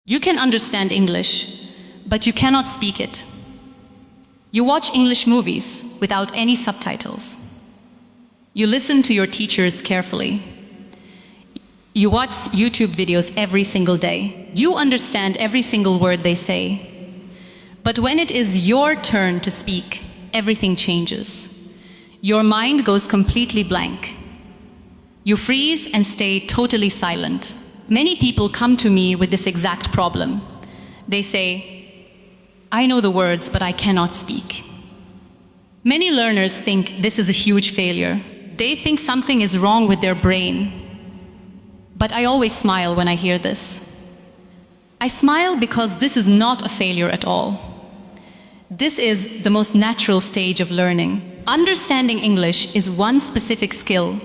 You can understand English, but you cannot speak it. You watch English movies without any subtitles. You listen to your teachers carefully. You watch YouTube videos every single day. You understand every single word they say. But when it is your turn to speak, everything changes. Your mind goes completely blank. You freeze and stay totally silent. Many people come to me with this exact problem. They say, I know the words, but I cannot speak. Many learners think this is a huge failure. They think something is wrong with their brain. But I always smile when I hear this. I smile because this is not a failure at all. This is the most natural stage of learning. Understanding English is one specific skill.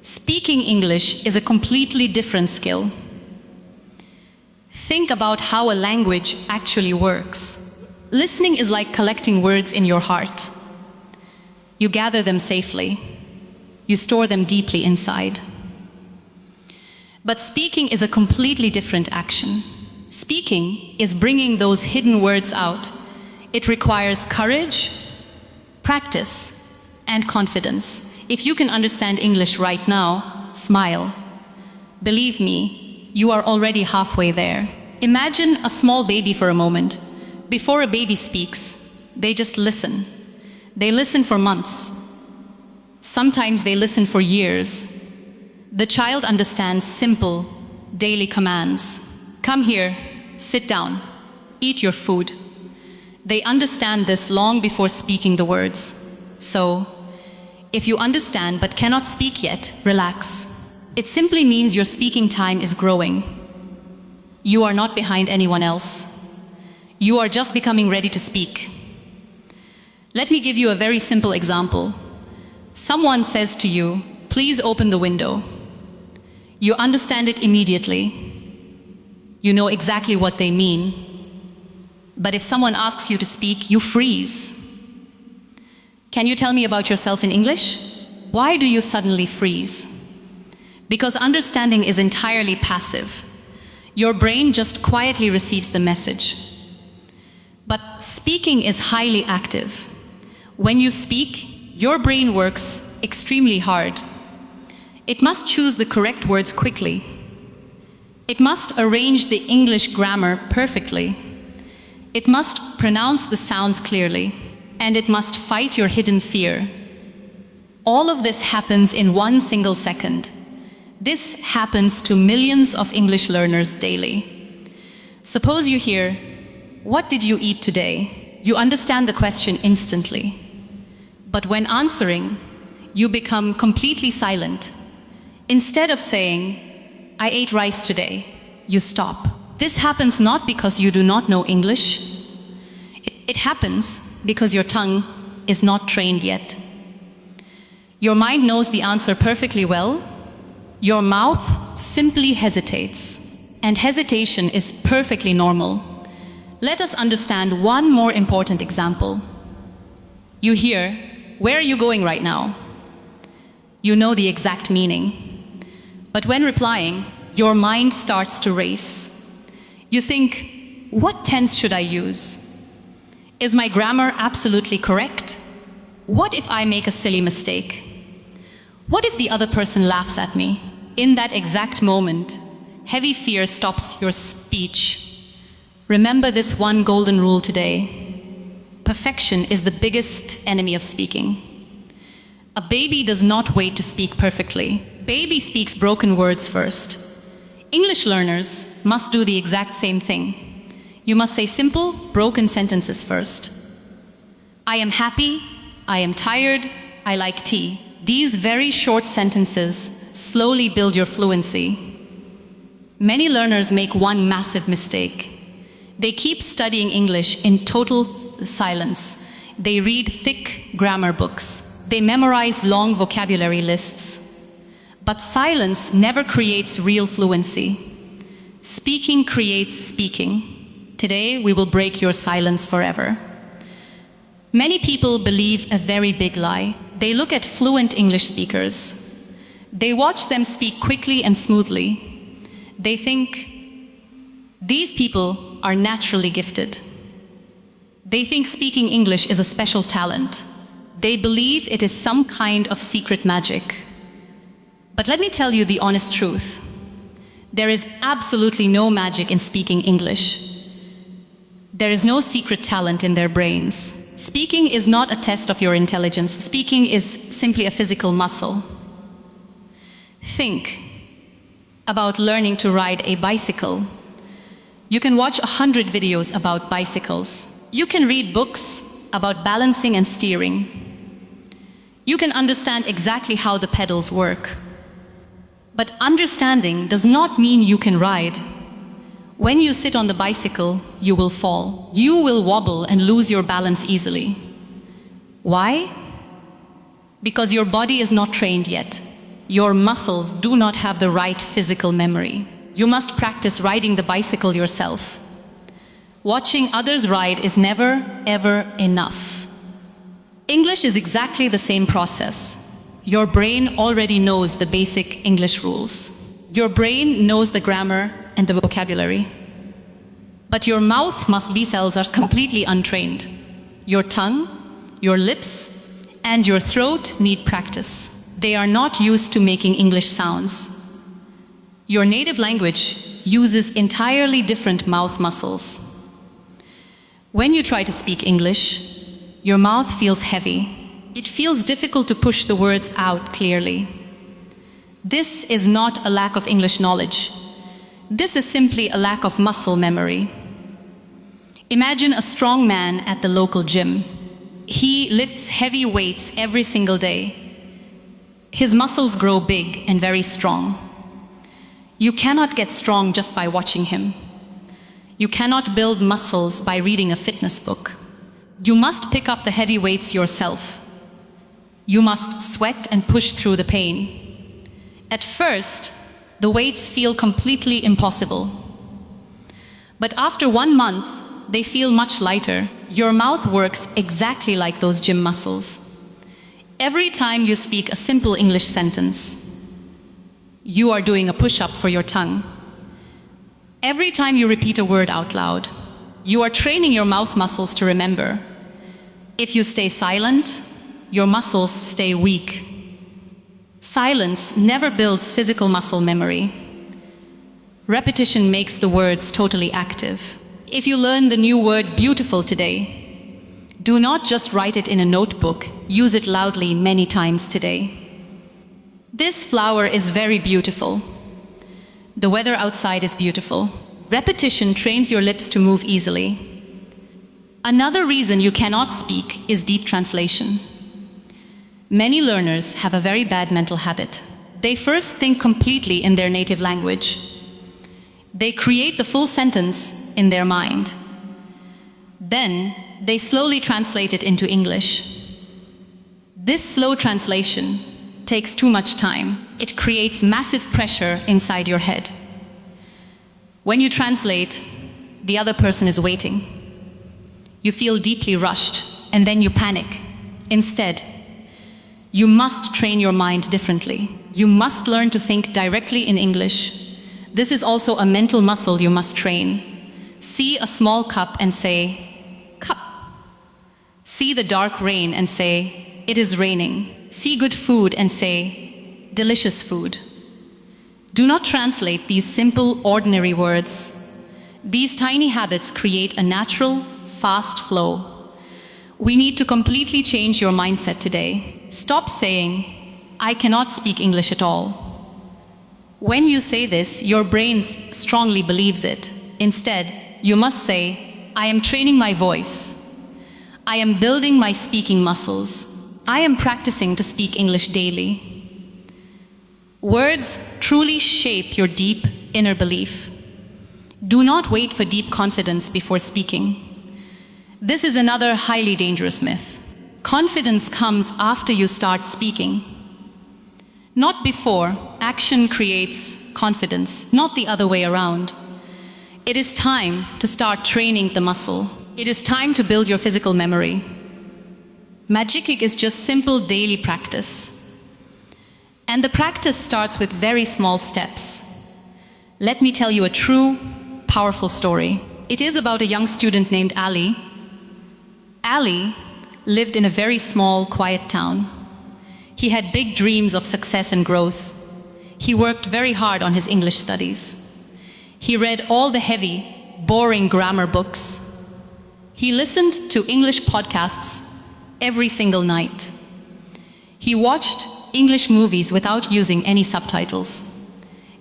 Speaking English is a completely different skill. Think about how a language actually works. Listening is like collecting words in your heart. You gather them safely. You store them deeply inside. But speaking is a completely different action. Speaking is bringing those hidden words out. It requires courage, practice, and confidence. If you can understand English right now, smile. Believe me, you are already halfway there. Imagine a small baby for a moment. Before a baby speaks, they just listen. They listen for months. Sometimes they listen for years. The child understands simple, daily commands. Come here, sit down, eat your food. They understand this long before speaking the words. So, if you understand but cannot speak yet, relax. It simply means your speaking time is growing. You are not behind anyone else. You are just becoming ready to speak. Let me give you a very simple example. Someone says to you, please open the window. You understand it immediately. You know exactly what they mean. But if someone asks you to speak, you freeze. Can you tell me about yourself in English? Why do you suddenly freeze? Because understanding is entirely passive. Your brain just quietly receives the message. But speaking is highly active. When you speak, your brain works extremely hard. It must choose the correct words quickly. It must arrange the English grammar perfectly. It must pronounce the sounds clearly. And it must fight your hidden fear. All of this happens in 1 single second. This happens to millions of English learners daily. Suppose you hear, what did you eat today? You understand the question instantly. But when answering, you become completely silent. Instead of saying, I ate rice today, you stop. This happens not because you do not know English. It happens because your tongue is not trained yet. Your mind knows the answer perfectly well. Your mouth simply hesitates. And hesitation is perfectly normal. Let us understand one more important example. You hear, where are you going right now? You know the exact meaning. But when replying, your mind starts to race. You think, what tense should I use? Is my grammar absolutely correct? What if I make a silly mistake? What if the other person laughs at me? In that exact moment, heavy fear stops your speech. Remember this one golden rule today. Perfection is the biggest enemy of speaking. A baby does not wait to speak perfectly. Baby speaks broken words first. English learners must do the exact same thing. You must say simple, broken sentences first. I am happy, I am tired, I like tea. These very short sentences slowly build your fluency. Many learners make one massive mistake. They keep studying English in total silence. They read thick grammar books. They memorize long vocabulary lists. But silence never creates real fluency. Speaking creates speaking. Today, we will break your silence forever. Many people believe a very big lie. They look at fluent English speakers. They watch them speak quickly and smoothly. They think, These people are naturally gifted. They think speaking English is a special talent. They believe it is some kind of secret magic. But let me tell you the honest truth. There is absolutely no magic in speaking English. There is no secret talent in their brains. Speaking is not a test of your intelligence. Speaking is simply a physical muscle. Think about learning to ride a bicycle. You can watch 100 videos about bicycles. You can read books about balancing and steering. You can understand exactly how the pedals work. But understanding does not mean you can ride. When you sit on the bicycle, you will fall. You will wobble and lose your balance easily. Why? Because your body is not trained yet. Your muscles do not have the right physical memory. You must practice riding the bicycle yourself. Watching others ride is never, ever enough. English is exactly the same process. Your brain already knows the basic English rules. Your brain knows the grammar and the vocabulary. But your mouth muscle cells are completely untrained. Your tongue, your lips, and your throat need practice. They are not used to making English sounds. Your native language uses entirely different mouth muscles. When you try to speak English, your mouth feels heavy. It feels difficult to push the words out clearly. This is not a lack of English knowledge. This is simply a lack of muscle memory. Imagine a strong man at the local gym. He lifts heavy weights every single day. His muscles grow big and very strong. You cannot get strong just by watching him. You cannot build muscles by reading a fitness book. You must pick up the heavy weights yourself. You must sweat and push through the pain. At first, the weights feel completely impossible. But after 1 month, they feel much lighter. Your mouth works exactly like those gym muscles. Every time you speak a simple English sentence, you are doing a push-up for your tongue. Every time you repeat a word out loud, you are training your mouth muscles to remember. If you stay silent, your muscles stay weak. Silence never builds physical muscle memory. Repetition makes the words totally active. If you learn the new word beautiful today, do not just write it in a notebook, use it loudly many times today. This flower is very beautiful. The weather outside is beautiful. Repetition trains your lips to move easily. Another reason you cannot speak is deep translation. Many learners have a very bad mental habit. They first think completely in their native language. They create the full sentence in their mind. Then, they slowly translate it into English. This slow translation takes too much time. It creates massive pressure inside your head. When you translate, the other person is waiting. You feel deeply rushed, and then you panic. Instead, you must train your mind differently. You must learn to think directly in English. This is also a mental muscle you must train. See a small cup and say, cup. See the dark rain and say, it is raining. See good food and say, delicious food. Do not translate these simple, ordinary words. These tiny habits create a natural, fast flow. We need to completely change your mindset today. Stop saying, I cannot speak English at all. When you say this, your brain strongly believes it. Instead, you must say, I am training my voice. I am building my speaking muscles. I am practicing to speak English daily. Words truly shape your deep inner belief. Do not wait for deep confidence before speaking. This is another highly dangerous myth. Confidence comes after you start speaking. Not before. Action creates confidence, not the other way around. It is time to start training the muscle. It is time to build your physical memory. Magic is just simple daily practice. And the practice starts with very small steps. Let me tell you a true, powerful story. It is about a young student named Ali. Ali lived in a very small, quiet town. He had big dreams of success and growth. He worked very hard on his English studies. He read all the heavy, boring grammar books. He listened to English podcasts every single night. He watched English movies without using any subtitles.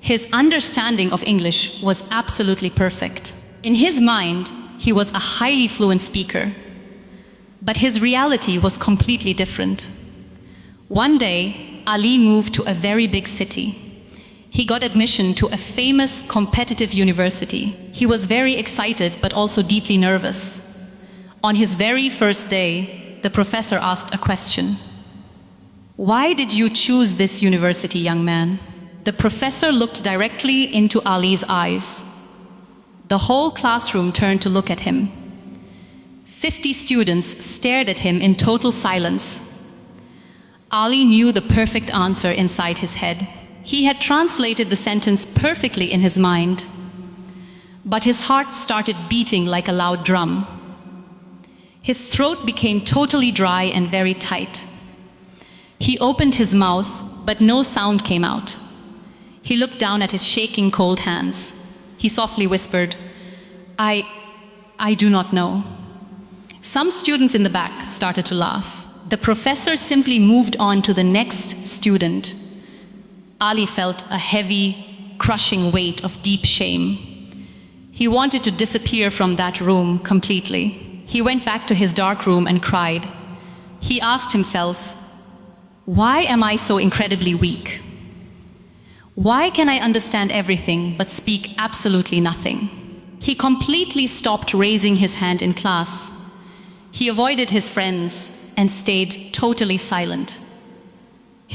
His understanding of English was absolutely perfect. In his mind, he was a highly fluent speaker. But his reality was completely different. One day, Ali moved to a very big city. He got admission to a famous competitive university. He was very excited but also deeply nervous. On his very first day, the professor asked a question. "Why did you choose this university, young man?" The professor looked directly into Ali's eyes. The whole classroom turned to look at him. 50 students stared at him in total silence. Ali knew the perfect answer inside his head. He had translated the sentence perfectly in his mind, but his heart started beating like a loud drum. His throat became totally dry and very tight. He opened his mouth, but no sound came out. He looked down at his shaking cold hands. He softly whispered, I do not know." Some students in the back started to laugh. The professor simply moved on to the next student. Ali felt a heavy, crushing weight of deep shame. He wanted to disappear from that room completely. He went back to his dark room and cried. He asked himself, "Why am I so incredibly weak? Why can I understand everything but speak absolutely nothing?" He completely stopped raising his hand in class. He avoided his friends and stayed totally silent.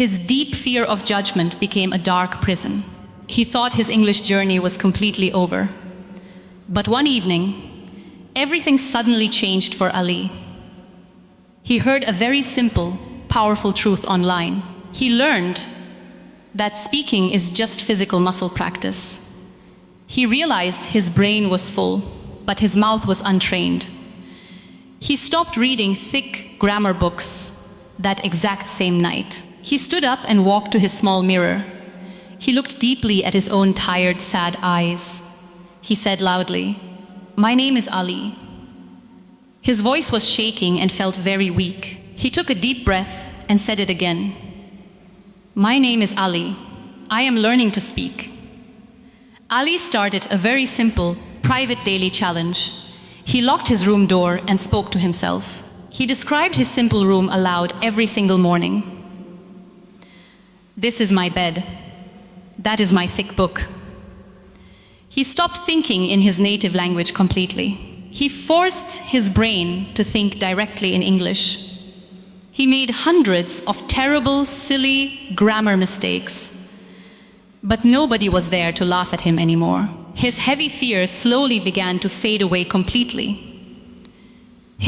His deep fear of judgment became a dark prison. He thought his English journey was completely over. But one evening, everything suddenly changed for Ali. He heard a very simple, powerful truth online. He learned that speaking is just physical muscle practice. He realized his brain was full, but his mouth was untrained. He stopped reading thick grammar books that exact same night. He stood up and walked to his small mirror. He looked deeply at his own tired, sad eyes. He said loudly, "My name is Ali." His voice was shaking and felt very weak. He took a deep breath and said it again. "My name is Ali. I am learning to speak." Ali started a very simple, private daily challenge. He locked his room door and spoke to himself. He described his simple room aloud every single morning. "This is my bed. That is my thick book." He stopped thinking in his native language completely. He forced his brain to think directly in English. He made hundreds of terrible, silly grammar mistakes. But nobody was there to laugh at him anymore. His heavy fear slowly began to fade away completely.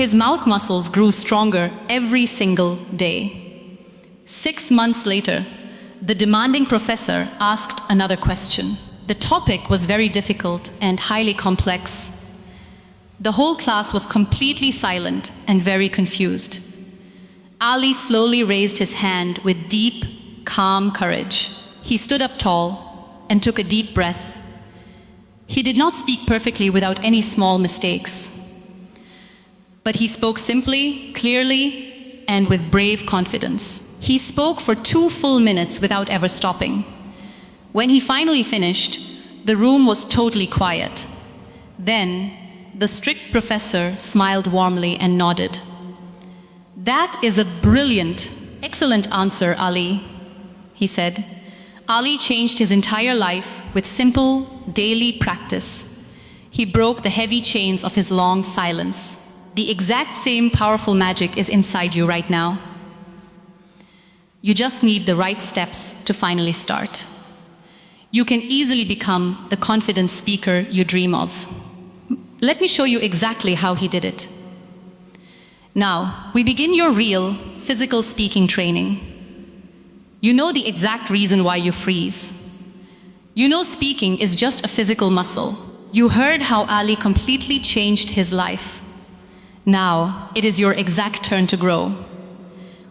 His mouth muscles grew stronger every single day. 6 months later, the demanding professor asked another question. The topic was very difficult and highly complex. The whole class was completely silent and very confused. Ali slowly raised his hand with deep, calm courage. He stood up tall and took a deep breath. He did not speak perfectly without any small mistakes. But he spoke simply, clearly, and with brave confidence. He spoke for 2 full minutes without ever stopping. When he finally finished, the room was totally quiet. Then, the strict professor smiled warmly and nodded. "That is a brilliant, excellent answer, Ali," he said. Ali changed his entire life with simple, daily practice. He broke the heavy chains of his long silence. The exact same powerful magic is inside you right now. You just need the right steps to finally start. You can easily become the confident speaker you dream of. Let me show you exactly how he did it. Now, we begin your real physical speaking training. You know the exact reason why you freeze. You know speaking is just a physical muscle. You heard how Ali completely changed his life. Now, it is your exact turn to grow.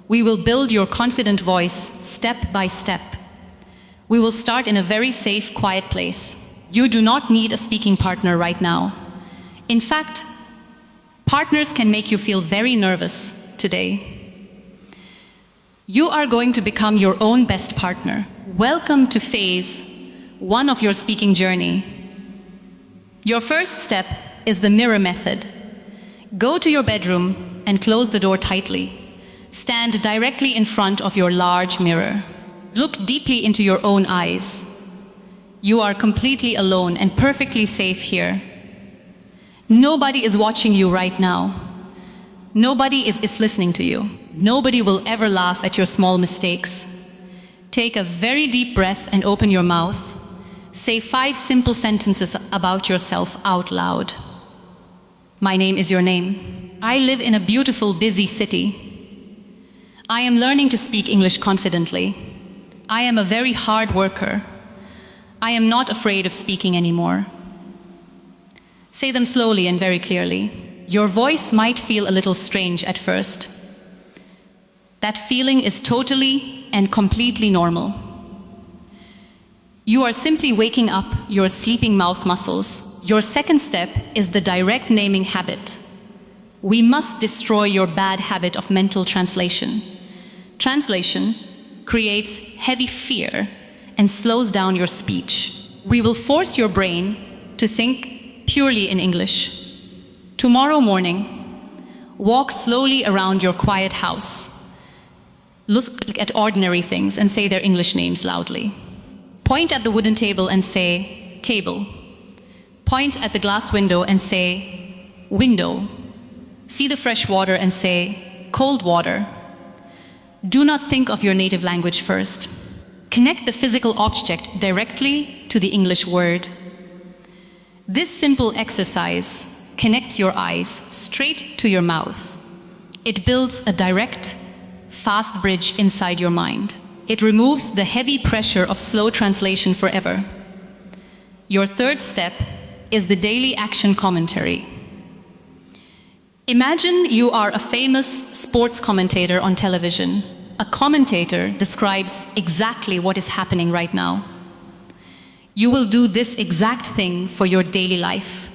We will build your confident voice step by step. We will start in a very safe, quiet place. You do not need a speaking partner right now. In fact, partners can make you feel very nervous today. You are going to become your own best partner. Welcome to phase 1 of your speaking journey. Your first step is the mirror method. Go to your bedroom and close the door tightly. Stand directly in front of your large mirror. Look deeply into your own eyes. You are completely alone and perfectly safe here. Nobody is watching you right now. Nobody is listening to you. Nobody will ever laugh at your small mistakes. Take a very deep breath and open your mouth. Say 5 simple sentences about yourself out loud. My name is your name. I live in a beautiful, busy city. I am learning to speak English confidently. I am a very hard worker. I am not afraid of speaking anymore. Say them slowly and very clearly. Your voice might feel a little strange at first. That feeling is totally and completely normal. You are simply waking up your sleeping mouth muscles. Your second step is the direct naming habit. We must destroy your bad habit of mental translation. Translation creates heavy fear and slows down your speech. We will force your brain to think purely in English. Tomorrow morning, walk slowly around your quiet house. Look at ordinary things and say their English names loudly. Point at the wooden table and say, table. Point at the glass window and say, window. See the fresh water and say, cold water. Do not think of your native language first. Connect the physical object directly to the English word. This simple exercise connects your eyes straight to your mouth. It builds a direct, fast bridge inside your mind. It removes the heavy pressure of slow translation forever. Your third step is the daily action commentary. Imagine you are a famous sports commentator on television. A commentator describes exactly what is happening right now. You will do this exact thing for your daily life.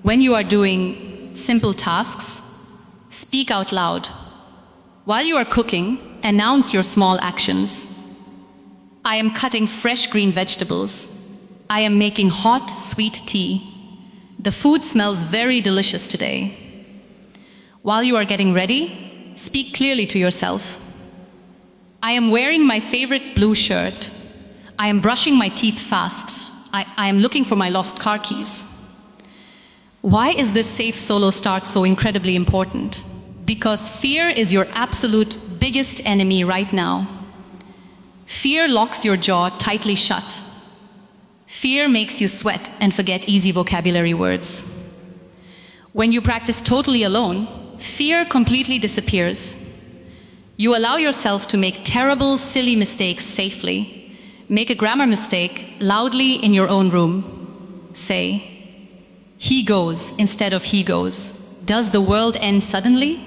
When you are doing simple tasks, speak out loud. While you are cooking, announce your small actions. I am cutting fresh green vegetables. I am making hot, sweet tea. The food smells very delicious today. While you are getting ready, speak clearly to yourself. I am wearing my favorite blue shirt. I am brushing my teeth fast. I am looking for my lost car keys. Why is this safe solo start so incredibly important? Because fear is your absolute biggest enemy right now. Fear locks your jaw tightly shut. Fear makes you sweat and forget easy vocabulary words. When you practice totally alone, fear completely disappears. You allow yourself to make terrible, silly mistakes safely. Make a grammar mistake loudly in your own room. Say, he goes instead of he goes. Does the world end suddenly?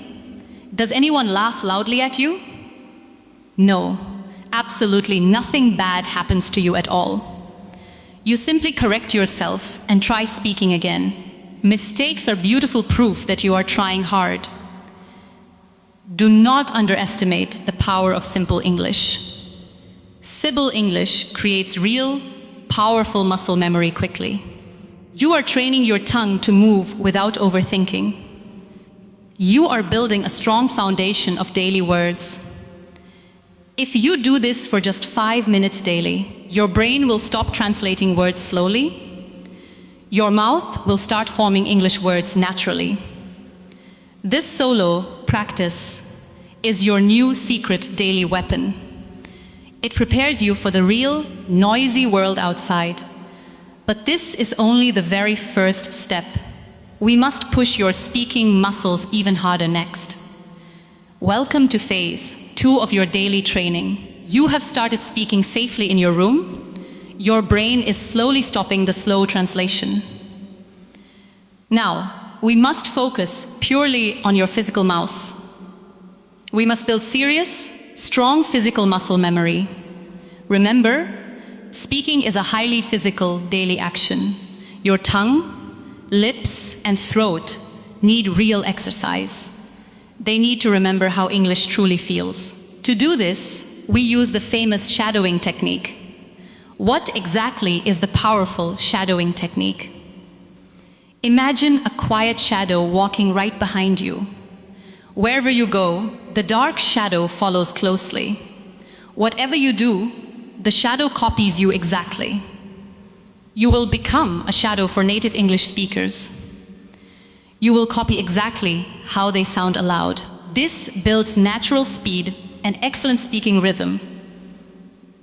Does anyone laugh loudly at you? No, absolutely nothing bad happens to you at all. You simply correct yourself and try speaking again. Mistakes are beautiful proof that you are trying hard. Do not underestimate the power of simple English. Syllable English creates real, powerful muscle memory quickly. You are training your tongue to move without overthinking. You are building a strong foundation of daily words. If you do this for just 5 minutes daily, your brain will stop translating words slowly. Your mouth will start forming English words naturally. This solo practice is your new secret daily weapon. It prepares you for the real, noisy world outside. But this is only the very first step. We must push your speaking muscles even harder next. Welcome to phase 2 of your daily training. You have started speaking safely in your room. Your brain is slowly stopping the slow translation. Now, we must focus purely on your physical mouth. We must build serious, strong physical muscle memory. Remember, speaking is a highly physical daily action. Your tongue, lips, and throat need real exercise. They need to remember how English truly feels. To do this, we use the famous shadowing technique. What exactly is the powerful shadowing technique? Imagine a quiet shadow walking right behind you. Wherever you go, the dark shadow follows closely. Whatever you do, the shadow copies you exactly. You will become a shadow for native English speakers. You will copy exactly how they sound aloud. This builds natural speed and excellent speaking rhythm.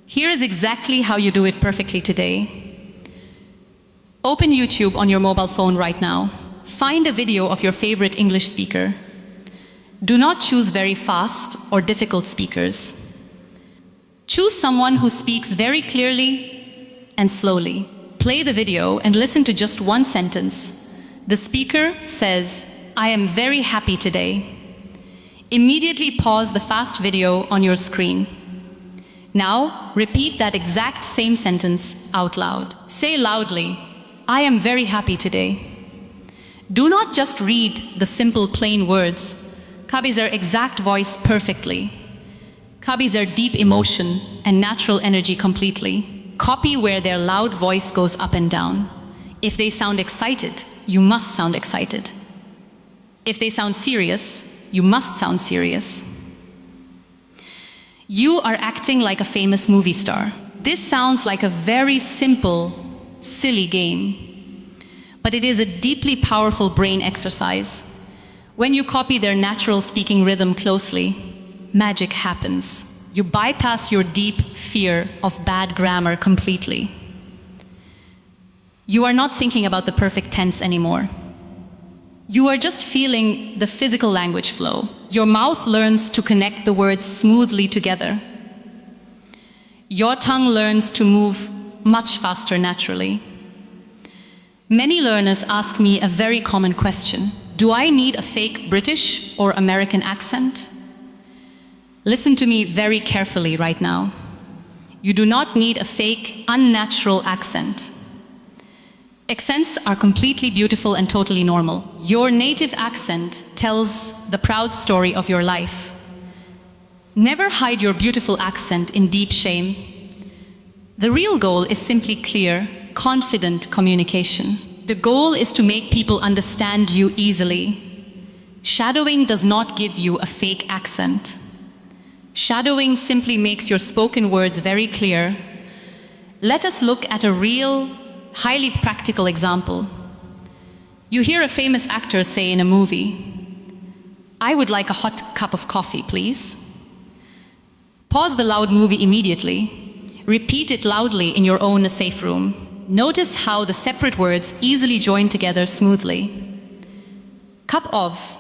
Here is exactly how you do it perfectly today. Open YouTube on your mobile phone right now. Find a video of your favorite English speaker. Do not choose very fast or difficult speakers. Choose someone who speaks very clearly and slowly. Play the video and listen to just one sentence. The speaker says, "I am very happy today." Immediately pause the fast video on your screen. Now, repeat that exact same sentence out loud. Say loudly, "I am very happy today." Do not just read the simple plain words. Copy their exact voice perfectly. Copy their deep emotion and natural energy completely. Copy where their loud voice goes up and down. If they sound excited, you must sound excited. If they sound serious, you must sound serious. You are acting like a famous movie star. This sounds like a very simple, silly game, but it is a deeply powerful brain exercise. When you copy their natural speaking rhythm closely, magic happens. You bypass your deep fear of bad grammar completely. You are not thinking about the perfect tense anymore. You are just feeling the physical language flow. Your mouth learns to connect the words smoothly together. Your tongue learns to move much faster naturally. Many learners ask me a very common question. Do I need a fake British or American accent? Listen to me very carefully right now. You do not need a fake, unnatural accent. Accents are completely beautiful and totally normal. Your native accent tells the proud story of your life. Never hide your beautiful accent in deep shame. The real goal is simply clear, confident communication. The goal is to make people understand you easily. Shadowing does not give you a fake accent. Shadowing simply makes your spoken words very clear. Let us look at a real, highly practical example. You hear a famous actor say in a movie, "I would like a hot cup of coffee, please." Pause the loud movie immediately. Repeat it loudly in your own safe room. Notice how the separate words easily join together smoothly. Cup of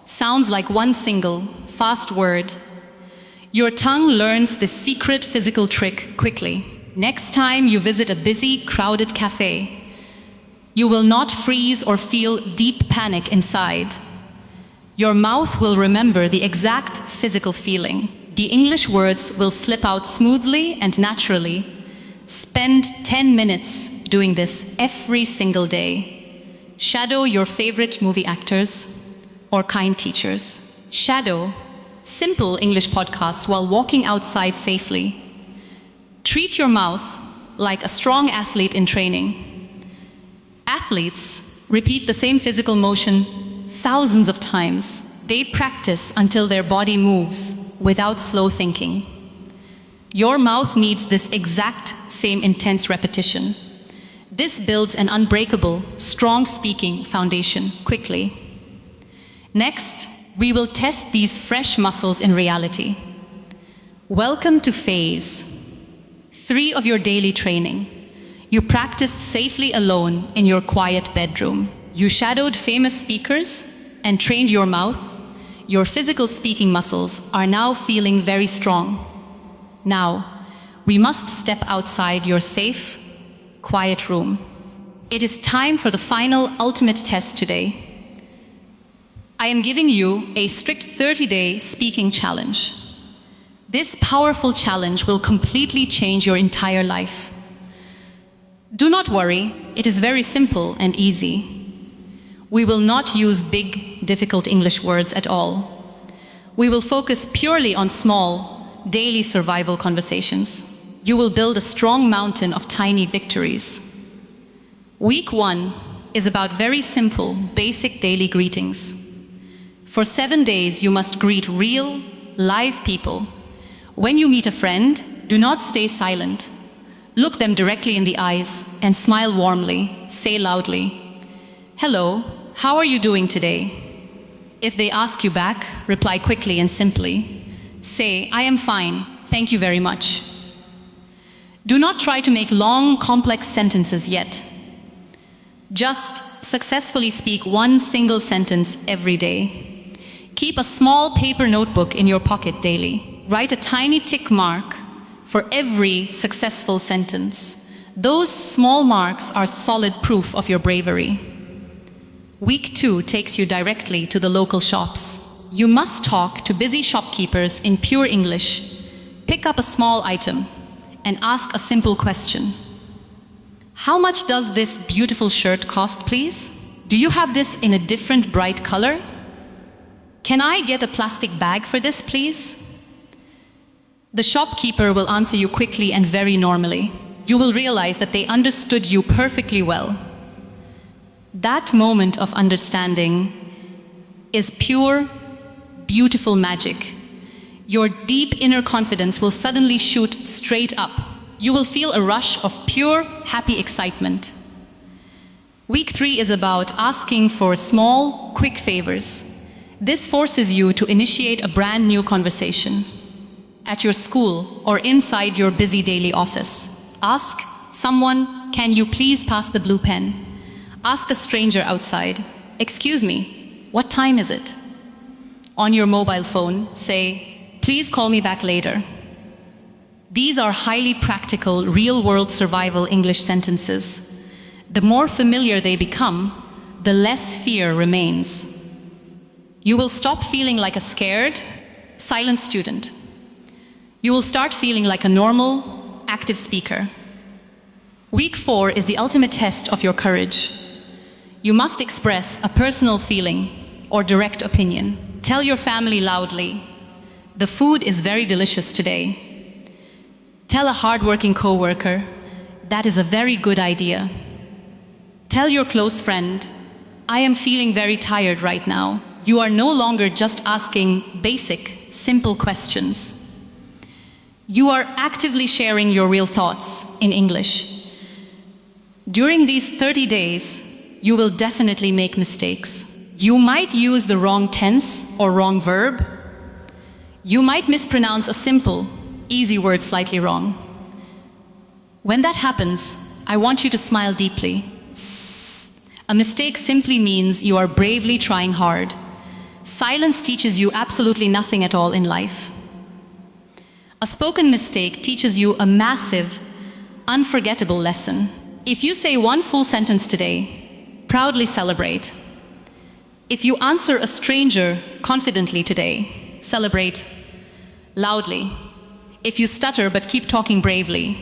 sounds like one single, fast word. Your tongue learns this secret physical trick quickly. Next time you visit a busy, crowded cafe, you will not freeze or feel deep panic inside. Your mouth will remember the exact physical feeling. The English words will slip out smoothly and naturally. Spend 10 minutes doing this every single day. Shadow your favorite movie actors or kind teachers. Shadow simple English podcasts while walking outside safely. Treat your mouth like a strong athlete in training. Athletes repeat the same physical motion thousands of times. They practice until their body moves without slow thinking. Your mouth needs this exact same intense repetition. This builds an unbreakable, strong speaking foundation quickly. Next, we will test these fresh muscles in reality. Welcome to phase 3 of your daily training. You practiced safely alone in your quiet bedroom. You shadowed famous speakers and trained your mouth. Your physical speaking muscles are now feeling very strong. Now, we must step outside your safe, quiet room. It is time for the final ultimate test today. I am giving you a strict 30-day speaking challenge. This powerful challenge will completely change your entire life. Do not worry, it is very simple and easy. We will not use big, difficult English words at all. We will focus purely on small, daily survival conversations. You will build a strong mountain of tiny victories. Week 1 is about very simple, basic daily greetings. For 7 days, you must greet real, live people. When you meet a friend, do not stay silent. Look them directly in the eyes and smile warmly. Say loudly, "Hello, how are you doing today?" If they ask you back, reply quickly and simply. Say, "I am fine, thank you very much." Do not try to make long, complex sentences yet. Just successfully speak one single sentence every day. Keep a small paper notebook in your pocket daily. Write a tiny tick mark for every successful sentence. Those small marks are solid proof of your bravery. Week 2 takes you directly to the local shops. You must talk to busy shopkeepers in pure English. Pick up a small item and ask a simple question. "How much does this beautiful shirt cost, please? Do you have this in a different bright color? Can I get a plastic bag for this, please?" The shopkeeper will answer you quickly and very normally. You will realize that they understood you perfectly well. That moment of understanding is pure, beautiful magic. Your deep inner confidence will suddenly shoot straight up. You will feel a rush of pure, happy excitement. Week 3 is about asking for small, quick favors. This forces you to initiate a brand new conversation. At your school or inside your busy daily office, ask someone, "Can you please pass the blue pen?" Ask a stranger outside, "Excuse me, what time is it?" On your mobile phone, say, "Please call me back later." These are highly practical, real-world survival English sentences. The more familiar they become, the less fear remains. You will stop feeling like a scared, silent student. You will start feeling like a normal, active speaker. Week 4 is the ultimate test of your courage. You must express a personal feeling or direct opinion. Tell your family loudly, "The food is very delicious today." Tell a hardworking coworker, "That is a very good idea." Tell your close friend, "I am feeling very tired right now." You are no longer just asking basic, simple questions. You are actively sharing your real thoughts in English. During these 30 days, you will definitely make mistakes. You might use the wrong tense or wrong verb. You might mispronounce a simple, easy word slightly wrong. When that happens, I want you to smile deeply. A mistake simply means you are bravely trying hard. Silence teaches you absolutely nothing at all in life. A spoken mistake teaches you a massive, unforgettable lesson. If you say one full sentence today, proudly celebrate. If you answer a stranger confidently today, celebrate loudly. If you stutter but keep talking bravely,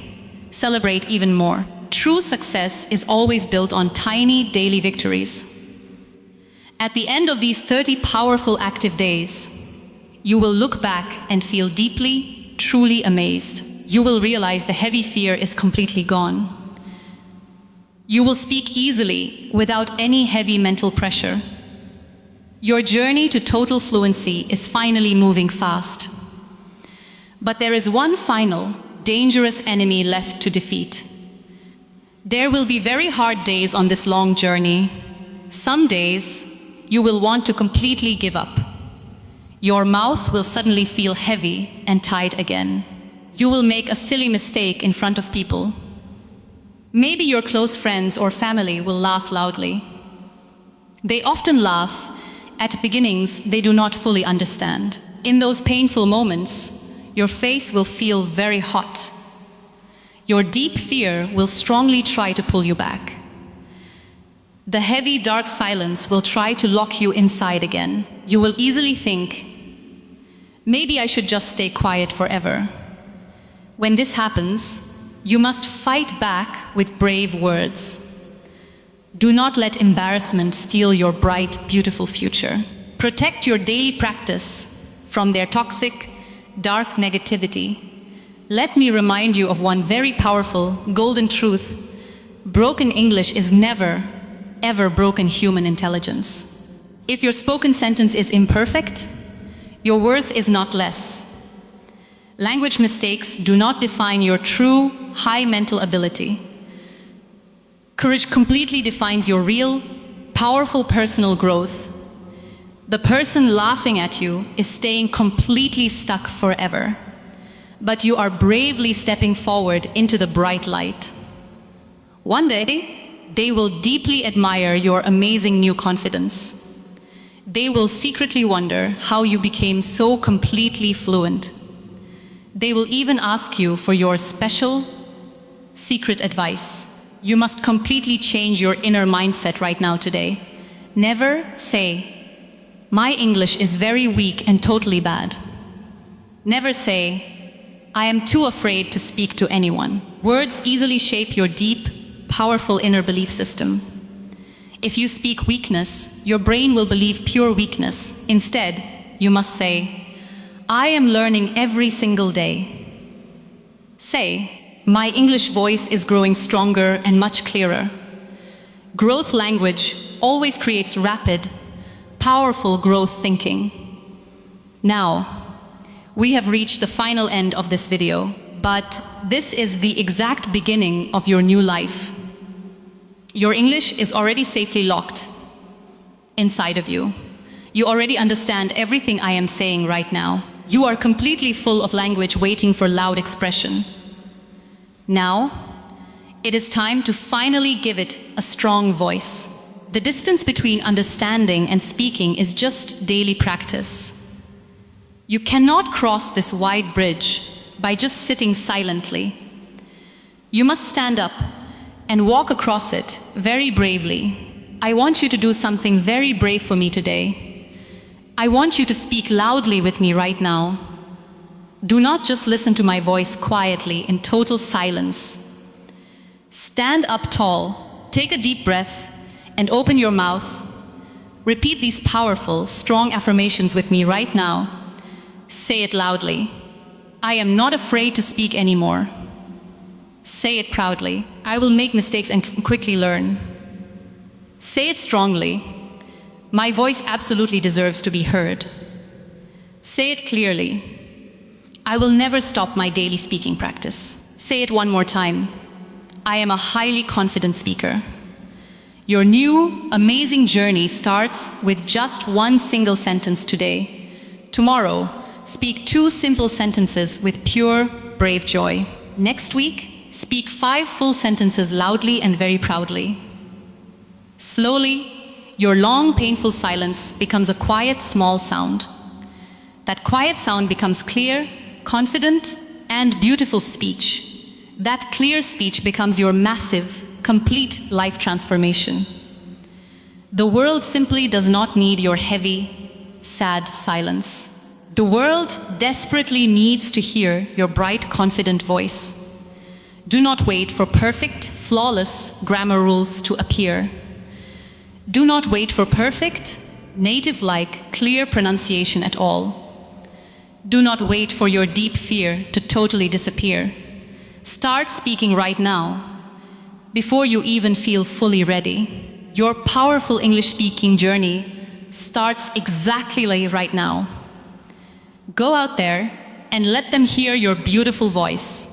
celebrate even more. True success is always built on tiny daily victories. At the end of these 30 powerful active days, you will look back and feel deeply, truly amazed. You will realize the heavy fear is completely gone. You will speak easily without any heavy mental pressure. Your journey to total fluency is finally moving fast. But there is one final, dangerous enemy left to defeat. There will be very hard days on this long journey. Some days, you will want to completely give up. Your mouth will suddenly feel heavy and tight again. You will make a silly mistake in front of people. Maybe your close friends or family will laugh loudly. They often laugh at beginnings they do not fully understand. In those painful moments, your face will feel very hot. Your deep fear will strongly try to pull you back. The heavy, dark silence will try to lock you inside again. You will easily think, maybe I should just stay quiet forever. When this happens, you must fight back with brave words. Do not let embarrassment steal your bright, beautiful future. Protect your daily practice from their toxic, dark negativity. Let me remind you of one very powerful, golden truth. Broken English is never, ever broken human intelligence. If your spoken sentence is imperfect, your worth is not less. Language mistakes do not define your true, high mental ability. Courage completely defines your real, powerful personal growth. The person laughing at you is staying completely stuck forever, but you are bravely stepping forward into the bright light. One day, they will deeply admire your amazing new confidence. They will secretly wonder how you became so completely fluent. They will even ask you for your special, secret advice. You must completely change your inner mindset right now today. Never say, my English is very weak and totally bad. Never say, I am too afraid to speak to anyone. Words easily shape your deep, powerful inner belief system. If you speak weakness, your brain will believe pure weakness. Instead, you must say, I am learning every single day. Say, my English voice is growing stronger and much clearer. Growth language always creates rapid, powerful growth thinking. Now, we have reached the final end of this video, but this is the exact beginning of your new life. Your English is already safely locked inside of you. You already understand everything I am saying right now. You are completely full of language waiting for loud expression. Now, it is time to finally give it a strong voice. The distance between understanding and speaking is just daily practice. You cannot cross this wide bridge by just sitting silently. You must stand up and walk across it very bravely. I want you to do something very brave for me today. I want you to speak loudly with me right now. Do not just listen to my voice quietly in total silence. Stand up tall, take a deep breath, and open your mouth. Repeat these powerful, strong affirmations with me right now. Say it loudly. I am not afraid to speak anymore. Say it proudly. I will make mistakes and quickly learn. Say it strongly. My voice absolutely deserves to be heard. Say it clearly. I will never stop my daily speaking practice. Say it one more time. I am a highly confident speaker. Your new, amazing journey starts with just one single sentence today. Tomorrow, speak 2 simple sentences with pure, brave joy. Next week, speak 5 full sentences loudly and very proudly. Slowly, your long, painful silence becomes a quiet, small sound. That quiet sound becomes clear, confident, and beautiful speech. That clear speech becomes your massive, complete life transformation. The world simply does not need your heavy, sad silence. The world desperately needs to hear your bright, confident voice. Do not wait for perfect, flawless grammar rules to appear. Do not wait for perfect, native-like, clear pronunciation at all. Do not wait for your deep fear to totally disappear. Start speaking right now, before you even feel fully ready. Your powerful English-speaking journey starts exactly right now. Go out there and let them hear your beautiful voice.